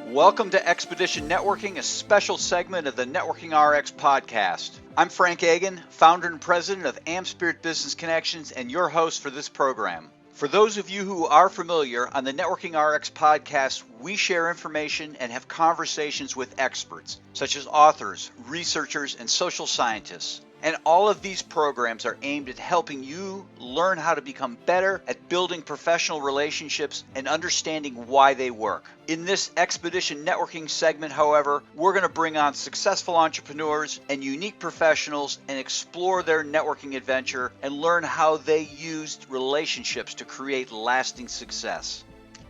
Welcome to Expedition Networking, a special segment of the Networking RX podcast. I'm Frank Agan, founder and president of AmSpirit Business Connections and your host for this program. For those of you who are familiar, on the Networking RX podcast, we share information and have conversations with experts, such as authors, researchers, and social scientists. And all of these programs are aimed at helping you learn how to become better at building professional relationships and understanding why they work. In this Expedition Networking segment, however, we're going to bring on successful entrepreneurs and unique professionals and explore their networking adventure and learn how they used relationships to create lasting success.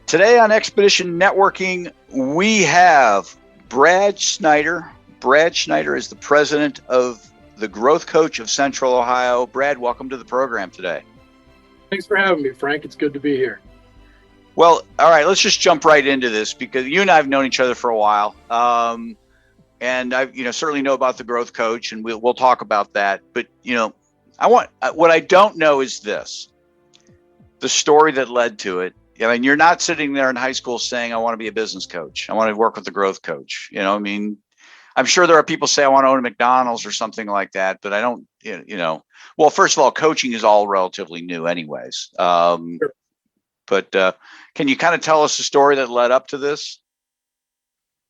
Today on Expedition Networking, we have Brad Schneider. Brad Schneider is the president of the Growth Coach of Central Ohio. Brad, welcome to the program today. Thanks for having me, Frank. It's good to be here. Well, all right, let's just jump right into this because you and I have known each other for a while. And I, certainly know about the Growth Coach, and we'll talk about that. But, what I don't know is this, the story that led to it. I mean, you're not sitting there in high school saying, I want to be a business coach. I want to work with the Growth Coach. I'm sure there are people say I want to own a McDonald's or something like that, but I don't, well, first of all, coaching is all relatively new anyways. Sure. But can you kind of tell us the story that led up to this?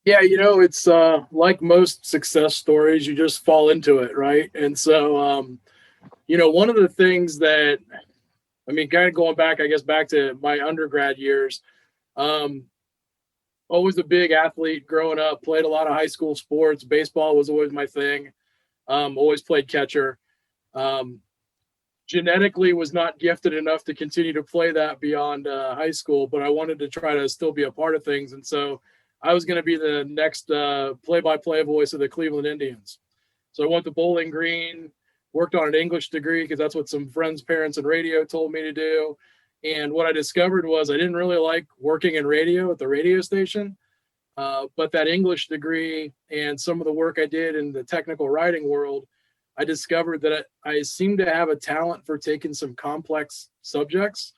Yeah, it's like most success stories, you just fall into it, right? And so, one of the things that, kind of going back, back to my undergrad years, always a big athlete growing up, played a lot of high school sports. Baseball was always my thing. Always played catcher. Genetically was not gifted enough to continue to play that beyond high school, but I wanted to try to still be a part of things. And so I was going to be the next play-by-play voice of the Cleveland Indians. So I went to Bowling Green, worked on an English degree because that's what some friends, parents, and radio told me to do. And what I discovered was I didn't really like working in radio at the radio station, but that English degree and some of the work I did in the technical writing world, I discovered that I seemed to have a talent for taking some complex subjects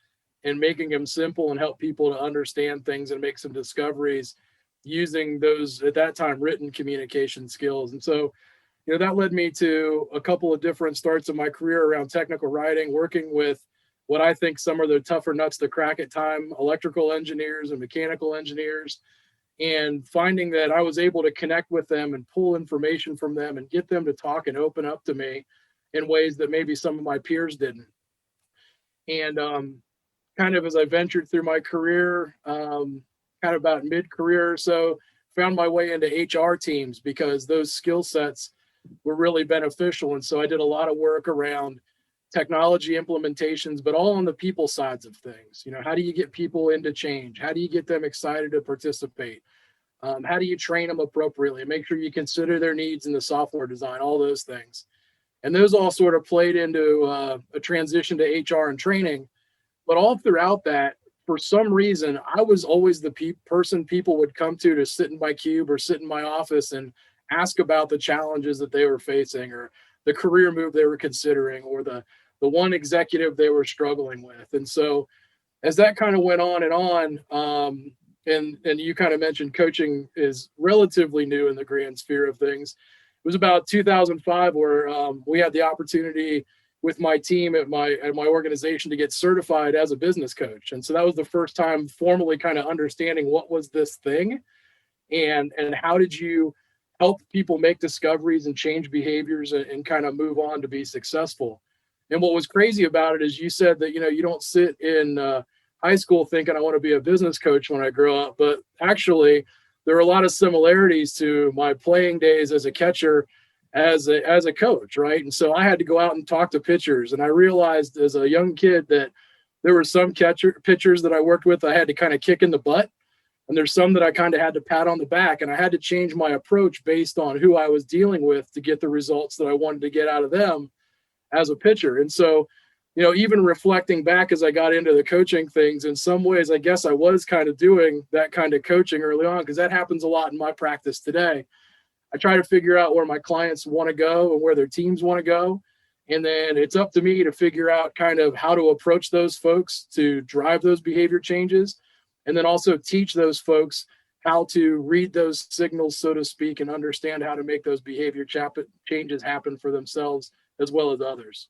and making them simple and help people to understand things and make some discoveries using those, at that time, written communication skills. And so, that led me to a couple of different starts in my career around technical writing, working with what I think some of the tougher nuts to crack at time, electrical engineers and mechanical engineers, and finding that I was able to connect with them and pull information from them and get them to talk and open up to me in ways that maybe some of my peers didn't. And kind of as I ventured through my career, kind of about mid-career or so, found my way into HR teams because those skill sets were really beneficial. And so I did a lot of work around technology implementations, but all on the people sides of things. How do you get people into change? How do you get them excited to participate? How do you train them appropriately? Make sure you consider their needs in the software design, all those things. And those all sort of played into a transition to HR and training. But all throughout that, for some reason, I was always the person people would come to sit in my cube or sit in my office and ask about the challenges that they were facing or the career move they were considering or the one executive they were struggling with. And so as that kind of went on, and you kind of mentioned coaching is relatively new in the grand sphere of things. It was about 2005 where we had the opportunity with my team at my organization to get certified as a business coach. And so that was the first time formally kind of understanding what was this thing and how did you help people make discoveries and change behaviors and kind of move on to be successful. And what was crazy about it is you said that, you don't sit in high school thinking I want to be a business coach when I grow up, but actually there are a lot of similarities to my playing days as a catcher as a coach, right? And so I had to go out and talk to pitchers, and I realized as a young kid that there were some pitchers that I worked with I had to kind of kick in the butt, and there's some that I kind of had to pat on the back, and I had to change my approach based on who I was dealing with to get the results that I wanted to get out of them as a pitcher. And so, even reflecting back as I got into the coaching things, in some ways, I guess I was kind of doing that kind of coaching early on because that happens a lot in my practice today. I try to figure out where my clients want to go and where their teams want to go. And then it's up to me to figure out kind of how to approach those folks to drive those behavior changes. And then also teach those folks how to read those signals, so to speak, and understand how to make those behavior changes happen for themselves as well as others.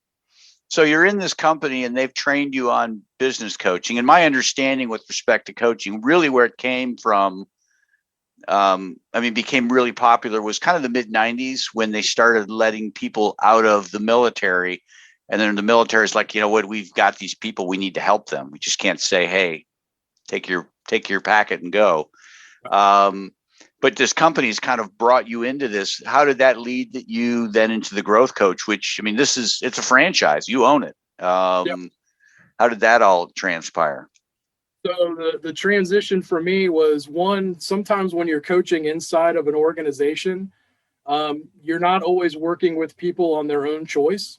So you're in this company and they've trained you on business coaching. And my understanding with respect to coaching, really where it came from, became really popular was kind of the mid 90s when they started letting people out of the military. And then the military is like, you know what, we've got these people, we need to help them. We just can't say, hey, take your packet and go. But this company's kind of brought you into this. How did that lead you then into the growth coach, which, I mean, it's a franchise, you own it. Yep. How did that all transpire? So the transition for me was, one, sometimes when you're coaching inside of an organization, you're not always working with people on their own choice.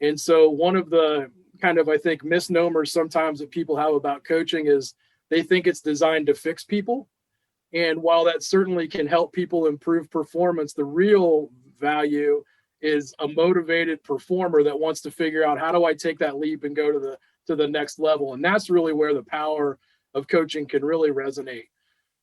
And so one of the kind of, I think, misnomers sometimes that people have about coaching is they think it's designed to fix people. And while that certainly can help people improve performance, the real value is a motivated performer that wants to figure out, how do I take that leap and go to the next level? And that's really where the power of coaching can really resonate.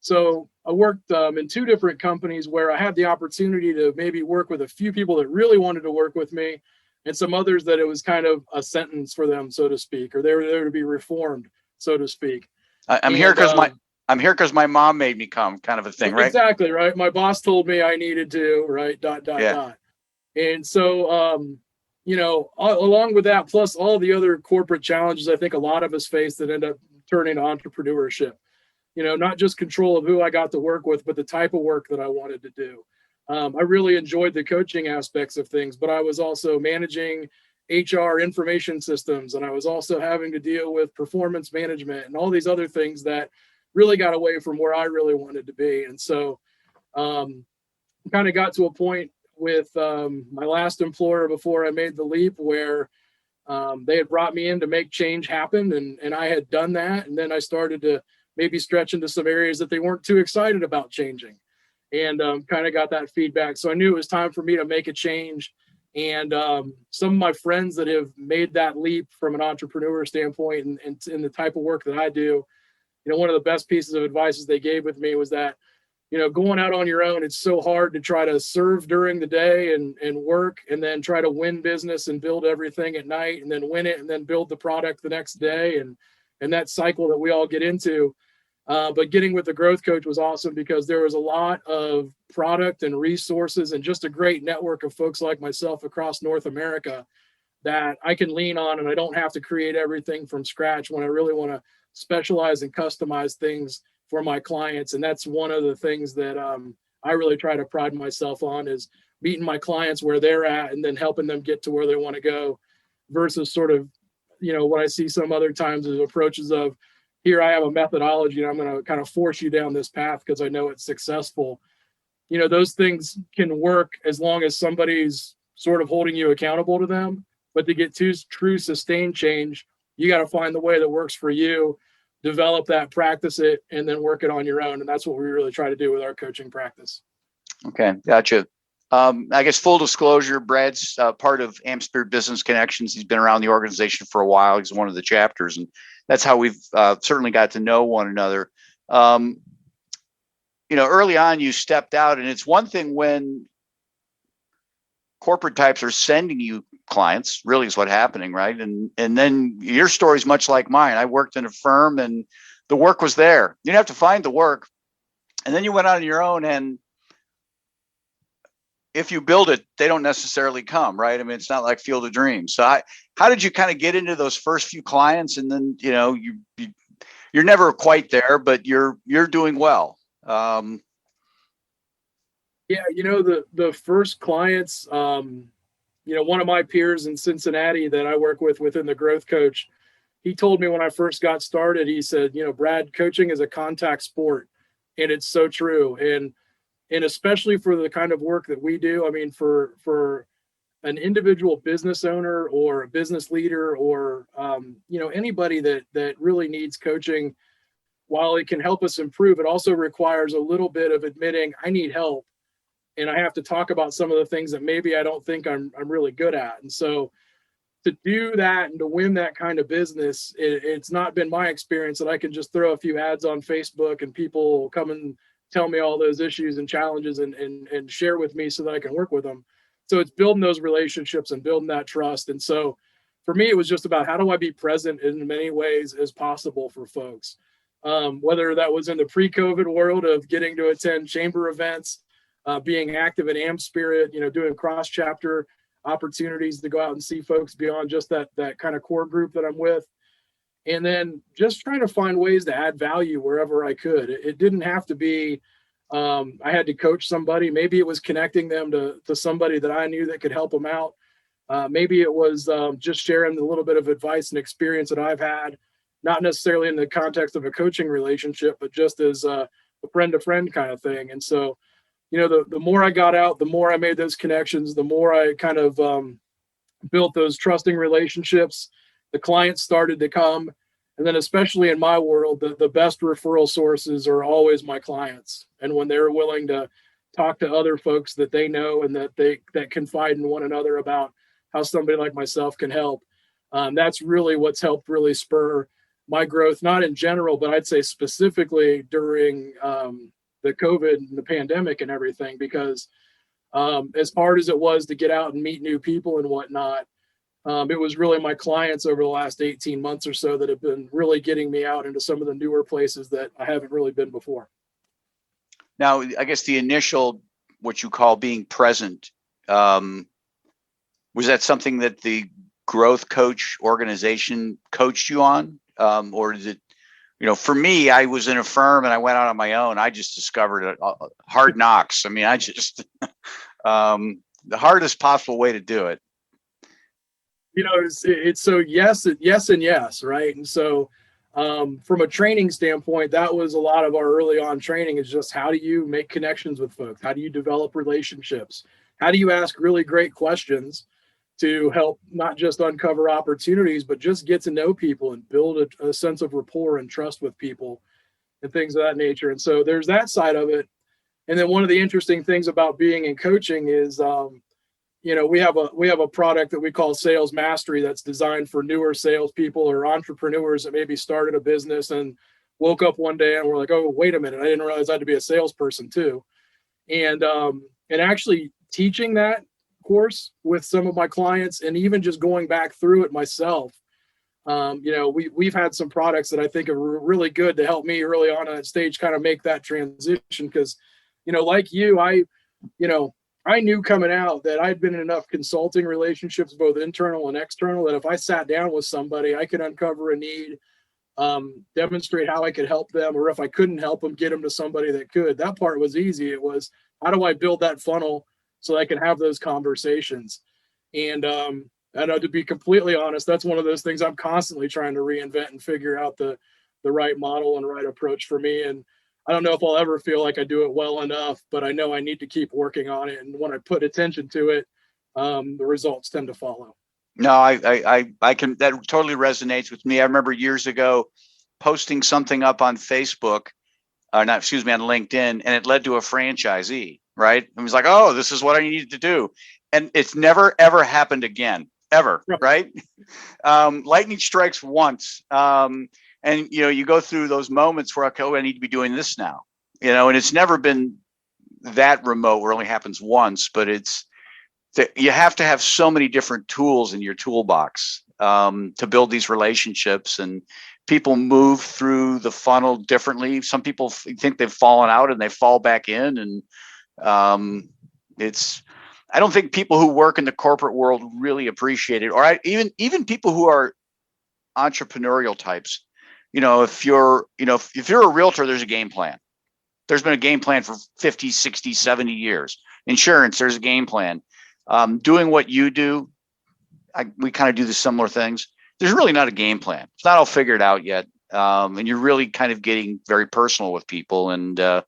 So I worked in 2 different companies where I had the opportunity to maybe work with a few people that really wanted to work with me, and some others that it was kind of a sentence for them, so to speak, or they were there to be reformed, so to speak. I'm here because my mom made me come, kind of a thing, right? Exactly, right. My boss told me I needed to, right, ... And so, along with that, plus all the other corporate challenges I think a lot of us face that end up turning to entrepreneurship, not just control of who I got to work with, but the type of work that I wanted to do. I really enjoyed the coaching aspects of things, but I was also managing HR information systems, and I was also having to deal with performance management and all these other things that really got away from where I really wanted to be. And so kind of got to a point with my last employer before I made the leap where they had brought me in to make change happen, and I had done that. And then I started to maybe stretch into some areas that they weren't too excited about changing, and kind of got that feedback. So I knew it was time for me to make a change. And some of my friends that have made that leap from an entrepreneur standpoint and in the type of work that I do, one of the best pieces of advice they gave with me was that, going out on your own, it's so hard to try to serve during the day and work, and then try to win business and build everything at night, and then win it and then build the product the next day. And that cycle that we all get into. But getting with the growth coach was awesome because there was a lot of product and resources and just a great network of folks like myself across North America that I can lean on, and I don't have to create everything from scratch when I really want to specialize and customize things for my clients. And that's one of the things that I really try to pride myself on, is meeting my clients where they're at and then helping them get to where they want to go, versus sort of, what I see some other times is approaches of, here I have a methodology and I'm going to kind of force you down this path because I know it's successful. Those things can work as long as somebody's sort of holding you accountable to them. But to get to true sustained change, you got to find the way that works for you, develop that, practice it, and then work it on your own. And that's what we really try to do with our coaching practice. Okay, gotcha. I guess full disclosure, Brad's part of AmSpirit Business Connections. He's been around the organization for a while. He's one of the chapters, and that's how we've certainly got to know one another. Early on you stepped out, and it's one thing when corporate types are sending you clients, really is what's happening, right? And then your story is much like mine. I worked in a firm and the work was there. You didn't have to find the work. And then you went on your own, and if you build it, they don't necessarily come, right? I mean, it's not like Field of Dreams. So how did you kind of get into those first few clients? And then, you're never quite there, but you're doing well. Yeah, the first clients, one of my peers in Cincinnati that I work with within the growth coach, he told me when I first got started, he said, Brad, coaching is a contact sport. And it's so true. And especially for the kind of work that we do, I mean, for an individual business owner or a business leader or, anybody that really needs coaching, while it can help us improve, it also requires a little bit of admitting I need help. And I have to talk about some of the things that maybe I don't think I'm really good at. And so to do that and to win that kind of business, it's not been my experience that I can just throw a few ads on Facebook and people come and tell me all those issues and challenges and share with me so that I can work with them. So it's building those relationships and building that trust. And so for me, it was just about how do I be present in many ways as possible for folks. Whether that was in the pre-COVID world of getting to attend chamber events, being active in AmSpirit, doing cross-chapter opportunities to go out and see folks beyond just that kind of core group that I'm with. And then just trying to find ways to add value wherever I could. It didn't have to be, I had to coach somebody. Maybe it was connecting them to somebody that I knew that could help them out. Maybe it was just sharing a little bit of advice and experience that I've had, not necessarily in the context of a coaching relationship, but just as a friend to friend kind of thing. And so, the more I got out, the more I made those connections, the more I kind of built those trusting relationships. The clients started to come. And then especially in my world, the best referral sources are always my clients. And when they're willing to talk to other folks that they know and that confide in one another about how somebody like myself can help, that's really what's helped really spur my growth, not in general, but I'd say specifically during the COVID and the pandemic and everything, because as hard as it was to get out and meet new people and whatnot, it was really my clients over the last 18 months or so that have been really getting me out into some of the newer places that I haven't really been before. Now, I guess the initial, what you call being present, was that something that the growth coach organization coached you on? Or is it, for me, I was in a firm and I went out on my own. I just discovered hard knocks. I mean, the hardest possible way to do it. It's so yes and yes, right? And so from a training standpoint, that was a lot of our early on training is just how do you make connections with folks? How do you develop relationships? How do you ask really great questions to help not just uncover opportunities, but just get to know people and build a sense of rapport and trust with people and things of that nature. And so there's that side of it. And then one of the interesting things about being in coaching is we have a product that we call Sales Mastery that's designed for newer salespeople or entrepreneurs that maybe started a business and woke up one day and were like, oh, wait a minute, I didn't realize I had to be a salesperson too. And actually teaching that course with some of my clients and even just going back through it myself. We've had some products that I think are really good to help me early on that stage kind of make that transition because, like you, I knew coming out that I'd been in enough consulting relationships, both internal and external, that if I sat down with somebody, I could uncover a need, demonstrate how I could help them, or if I couldn't help them, get them to somebody that could. That part was easy. It was, how do I build that funnel so I can have those conversations? And I know, to be completely honest, that's one of those things I'm constantly trying to reinvent and figure out the right model and right approach for me. And I don't know if I'll ever feel like I do it well enough, but I know I need to keep working on it. And when I put attention to it, the results tend to follow. No, I can, that totally resonates with me. I remember years ago posting something up on Facebook, on LinkedIn, and it led to a franchisee, right? It was like, oh, this is what I needed to do. And it's never, ever happened again, ever, right? Lightning strikes once. And, you go through those moments where, okay, I need to be doing this now, and it's never been that remote where it only happens once, but you have to have so many different tools in your toolbox to build these relationships, and people move through the funnel differently. Some people think they've fallen out and they fall back in. And I don't think people who work in the corporate world really appreciate it, or even people who are entrepreneurial types. If you're a realtor, there's a game plan. There's been a game plan for 50, 60, 70 years. Insurance, there's a game plan. Doing what you do, we kind of do the similar things. There's really not a game plan. It's not all figured out yet. And you're really kind of getting very personal with people. And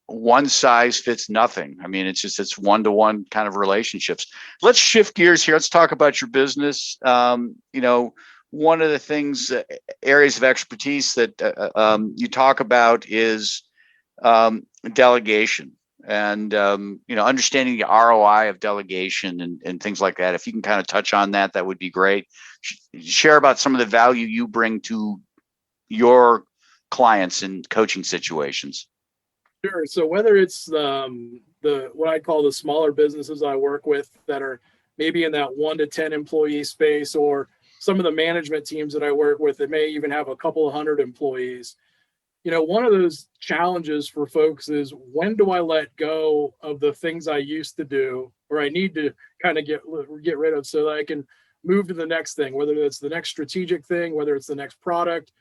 one size fits nothing. I mean, it's one-to-one kind of relationships. Let's shift gears here. Let's talk about your business. One of the things, areas of expertise that you talk about is delegation and, understanding the ROI of delegation and things like that. If you can kind of touch on that, that would be great. Share about some of the value you bring to your clients in coaching situations? Sure. So whether it's the what I call the smaller businesses I work with that are maybe in that 1 to 10 employee space, or some of the management teams that I work with that may even have a couple of hundred employees, one of those challenges for folks is, when do I let go of the things I used to do or I need to kind of get rid of so that I can move to the next thing, whether it's the next strategic thing, whether it's the next product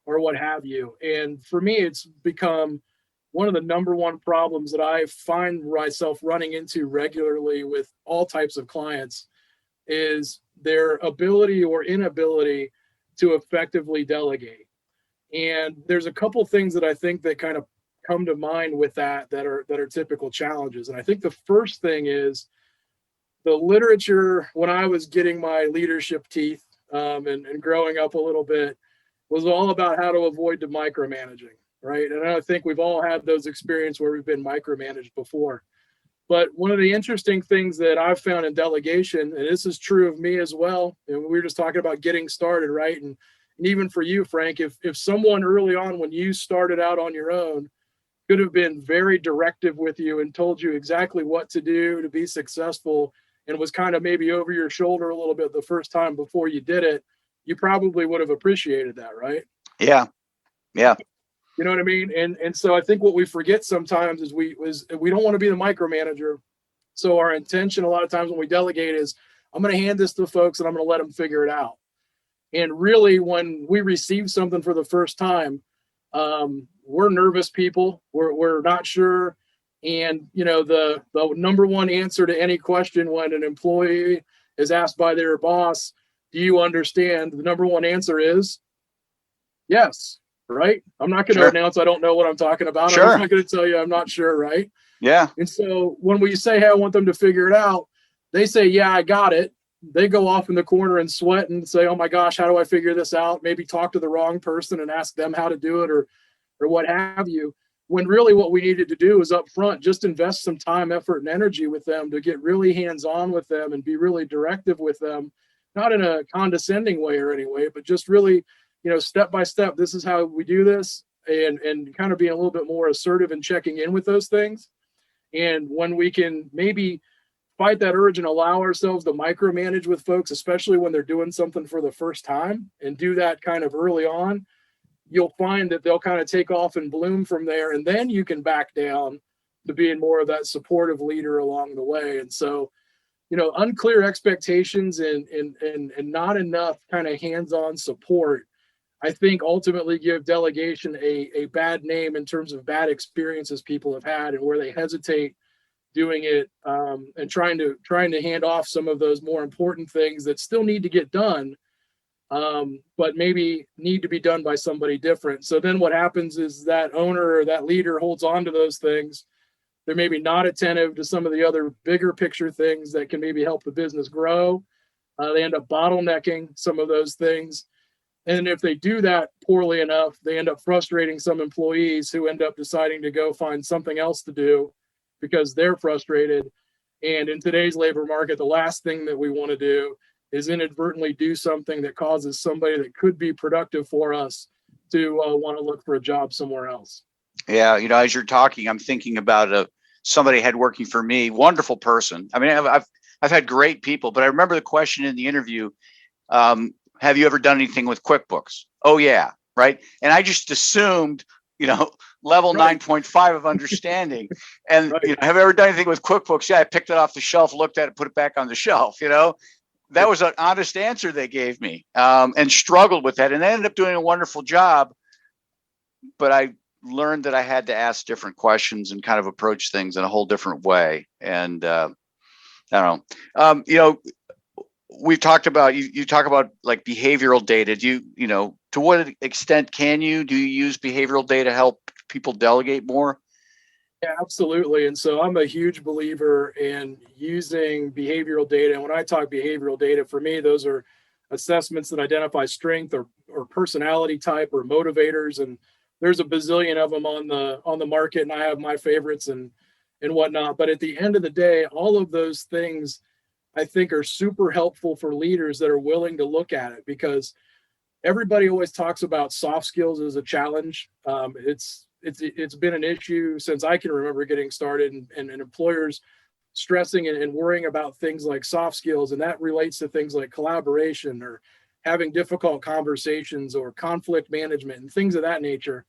or what have you. And for me, it's become one of the number one problems that I find myself running into regularly with all types of clients is their ability or inability to effectively delegate. And there's a couple things that I think that kind of come to mind with that are typical challenges. And I think the first thing is the literature when I was getting my leadership teeth and growing up a little bit was all about how to avoid the micromanaging, right? And I think we've all had those experiences where we've been micromanaged before. But one of the interesting things that I've found in delegation, and this is true of me as well, and we were just talking about getting started, right? And even for you, Frank, if someone early on when you started out on your own could have been very directive with you and told you exactly what to do to be successful, and was kind of maybe over your shoulder a little bit the first time before you did it, you probably would have appreciated that, right? Yeah. Yeah. You know what I mean? And so I think what we forget sometimes is we don't want to be the micromanager. So our intention a lot of times when we delegate is, I'm going to hand this to folks and I'm going to let them figure it out. And really, when we receive something for the first time, we're nervous people. We're not sure. And, the number one answer to any question when an employee is asked by their boss, do you understand? The number one answer is yes, right? I'm not going to announce I don't know what I'm talking about. Sure. I'm not going to tell you I'm not sure, right? Yeah. And so when we say, hey, I want them to figure it out, they say, yeah, I got it. They go off in the corner and sweat and say, oh my gosh, how do I figure this out? Maybe talk to the wrong person and ask them how to do it or what have you. When really what we needed to do is up front, just invest some time, effort, and energy with them to get really hands-on with them and be really directive with them, not in a condescending way or any way, but just really, step by step, this is how we do this, and kind of being a little bit more assertive and checking in with those things. And when we can maybe fight that urge and allow ourselves to micromanage with folks, especially when they're doing something for the first time, and do that kind of early on, you'll find that they'll kind of take off and bloom from there. And then you can back down to being more of that supportive leader along the way. And so, unclear expectations and not enough kind of hands-on support, I think ultimately give delegation a bad name in terms of bad experiences people have had and where they hesitate doing it, and trying to hand off some of those more important things that still need to get done, but maybe need to be done by somebody different. So then what happens is that owner or that leader holds on to those things. They're maybe not attentive to some of the other bigger picture things that can maybe help the business grow. They end up bottlenecking some of those things. And if they do that poorly enough, they end up frustrating some employees who end up deciding to go find something else to do because they're frustrated. And in today's labor market, the last thing that we want to do is inadvertently do something that causes somebody that could be productive for us to want to look for a job somewhere else. Yeah. As you're talking, I'm thinking about somebody I had working for me, wonderful person. I mean, I've had great people, but I remember the question in the interview, have you ever done anything with QuickBooks? Oh yeah. Right. And I just assumed, level Right. 9.5 of understanding. And Right. have you ever done anything with QuickBooks? Yeah, I picked it off the shelf, looked at it, put it back on the shelf. That was an honest answer they gave me, and struggled with that. And they ended up doing a wonderful job. But I learned that I had to ask different questions and kind of approach things in a whole different way. And I don't know. We've talked about, you talk about like behavioral data. Do you, to what extent do you use behavioral data to help people delegate more? Yeah, absolutely. And so I'm a huge believer in using behavioral data. And when I talk behavioral data, for me, those are assessments that identify strength or personality type or motivators. And there's a bazillion of them on the market, and I have my favorites and whatnot. But at the end of the day, all of those things I think are super helpful for leaders that are willing to look at it, because everybody always talks about soft skills as a challenge. It's been an issue since I can remember getting started, and employers stressing and worrying about things like soft skills, and that relates to things like collaboration or having difficult conversations or conflict management and things of that nature.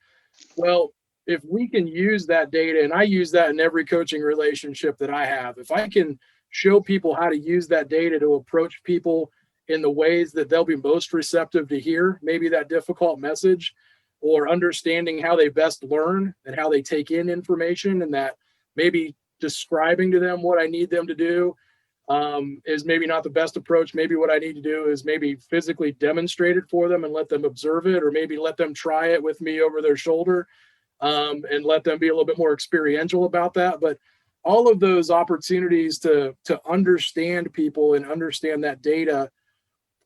Well, if we can use that data, and I use that in every coaching relationship that I have, if I can show people how to use that data to approach people in the ways that they'll be most receptive to hear maybe that difficult message, or understanding how they best learn and how they take in information, and that maybe describing to them what I need them to do is maybe not the best approach. Maybe what I need to do is maybe physically demonstrate it for them and let them observe it, or maybe let them try it with me over their shoulder, and let them be a little bit more experiential about that. But all of those opportunities to understand people and understand that data,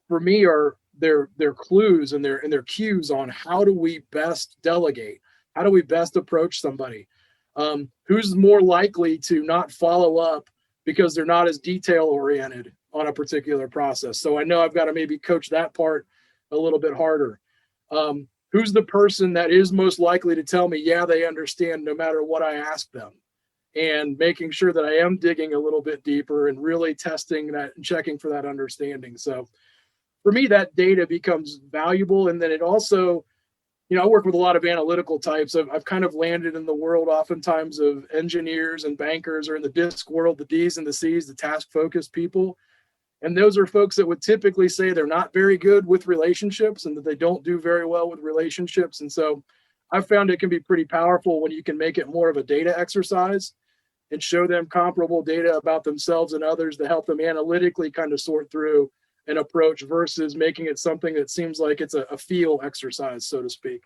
for me, are their clues and their cues on how do we best delegate, how do we best approach somebody, who's more likely to not follow up because they're not as detail oriented on a particular process. So I know I've got to maybe coach that part a little bit harder. Who's the person that is most likely to tell me, yeah, they understand no matter what I ask them, and making sure that I am digging a little bit deeper and really testing that and checking for that understanding. So for me, that data becomes valuable. And then it also, I work with a lot of analytical types. I've kind of landed in the world oftentimes of engineers and bankers, or in the DISC world, the D's and the C's, the task-focused people. And those are folks that would typically say they're not very good with relationships and that they don't do very well with relationships. And so I've found it can be pretty powerful when you can make it more of a data exercise and show them comparable data about themselves and others to help them analytically kind of sort through an approach, versus making it something that seems like it's a feel exercise, so to speak.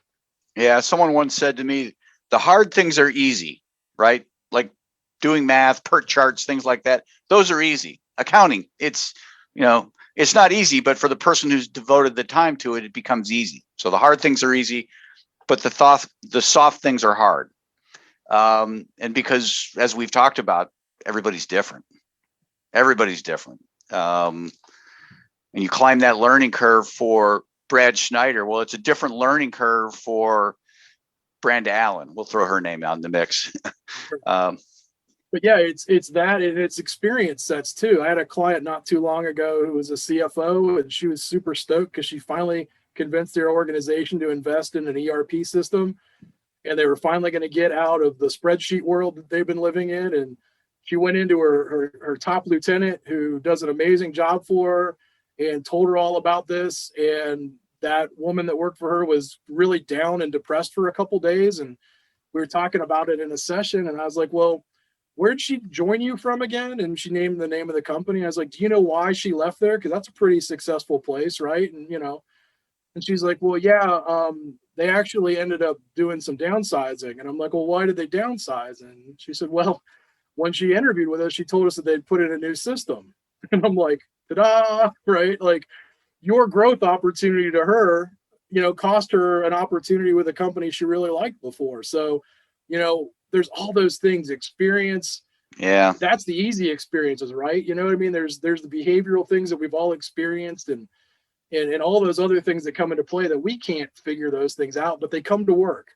Yeah, someone once said to me, the hard things are easy, right? Like doing math, PERT charts, things like that. Those are easy. Accounting, it's not easy, but for the person who's devoted the time to it, it becomes easy. So the hard things are easy, but the soft things are hard. And because, as we've talked about, everybody's different. And you climb that learning curve for Brad Schneider. Well, it's a different learning curve for Brenda Allen. We'll throw her name out in the mix. But yeah, it's that, and it's experience sets too. I had a client not too long ago who was a CFO, and she was super stoked because she finally convinced their organization to invest in an ERP system, and they were finally going to get out of the spreadsheet world that they've been living in. And she went into her top lieutenant, who does an amazing job for her, and told her all about this. And that woman that worked for her was really down and depressed for a couple days. And we were talking about it in a session, and I was like, well, where'd she join you from again? And she named the name of the company. I was like, do you know why she left there? Because that's a pretty successful place, right? And and she's like, well, yeah, they actually ended up doing some downsizing. And I'm like, well, why did they downsize? And she said, well, when she interviewed with us, she told us that they'd put in a new system. And I'm like, ta-da, right? Like, your growth opportunity to her, cost her an opportunity with a company she really liked before. So, there's all those things. Experience. Yeah. That's the easy experiences, right? You know what I mean? There's the behavioral things that we've all experienced, and all those other things that come into play that we can't figure those things out, but they come to work.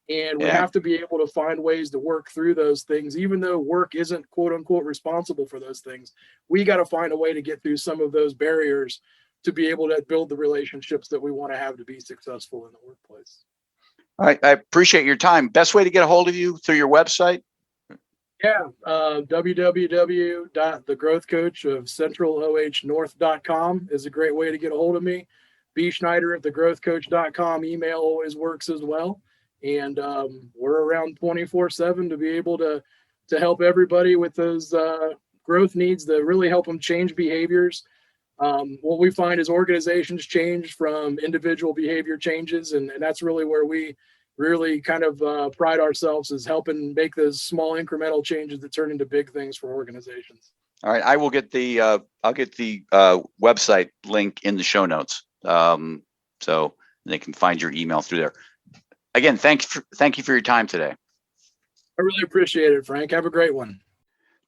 And we have to be able to find ways to work through those things, even though work isn't quote unquote responsible for those things. We got to find a way to get through some of those barriers to be able to build the relationships that we want to have to be successful in the workplace. All right. I appreciate your time. Best way to get a hold of you, through your website? Yeah. www.thegrowthcoachofcentralohnorth.com is a great way to get a hold of me. bschneider@thegrowthcoach.com. Email always works as well. And we're around 24/7 to be able to help everybody with those growth needs, to really help them change behaviors. What we find is organizations change from individual behavior changes, and that's really where we really kind of pride ourselves, is helping make those small incremental changes that turn into big things for organizations. All right, I will get the I'll get the website link in the show notes, so they can find your email through there. Again, thank you for your time today. I really appreciate it, Frank. Have a great one.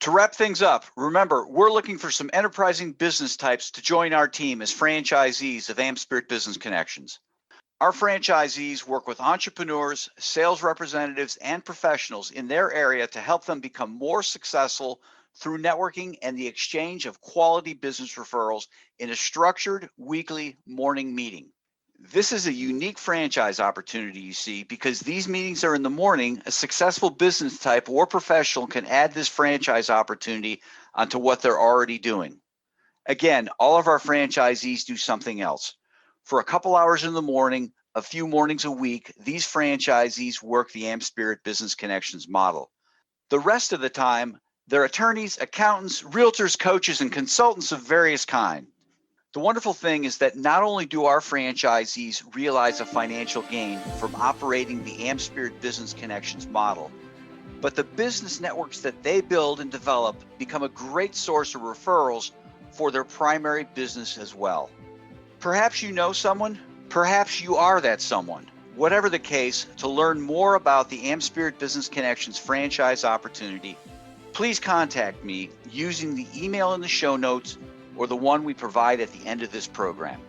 To wrap things up, remember, we're looking for some enterprising business types to join our team as franchisees of AmSpirit Business Connections. Our franchisees work with entrepreneurs, sales representatives, and professionals in their area to help them become more successful through networking and the exchange of quality business referrals in a structured weekly morning meeting. This is a unique franchise opportunity, you see, because these meetings are in the morning. A successful business type or professional can add this franchise opportunity onto what they're already doing. Again, all of our franchisees do something else. For a couple hours in the morning, a few mornings a week, these franchisees work the AmSpirit Business Connections model. The rest of the time, they're attorneys, accountants, realtors, coaches, and consultants of various kinds. The wonderful thing is that not only do our franchisees realize a financial gain from operating the AmSpirit Business Connections model, but the business networks that they build and develop become a great source of referrals for their primary business as well. Perhaps you know someone, perhaps you are that someone. Whatever the case, to learn more about the AmSpirit Business Connections franchise opportunity, please contact me using the email in the show notes or the one we provide at the end of this program.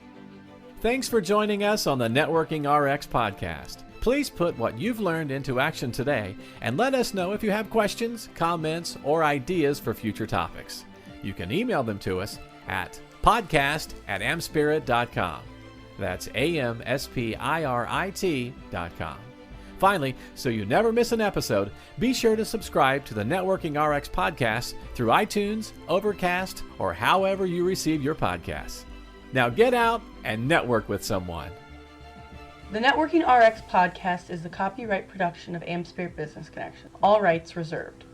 Thanks for joining us on the Networking RX podcast. Please put what you've learned into action today and let us know if you have questions, comments, or ideas for future topics. You can email them to us at podcast@amspirit.com. That's AmSpirit.com. Finally, so you never miss an episode, be sure to subscribe to the Networking RX podcast through iTunes, Overcast, or however you receive your podcasts. Now get out and network with someone. The Networking RX podcast is the copyright production of AmSpirit Business Connection. All rights reserved.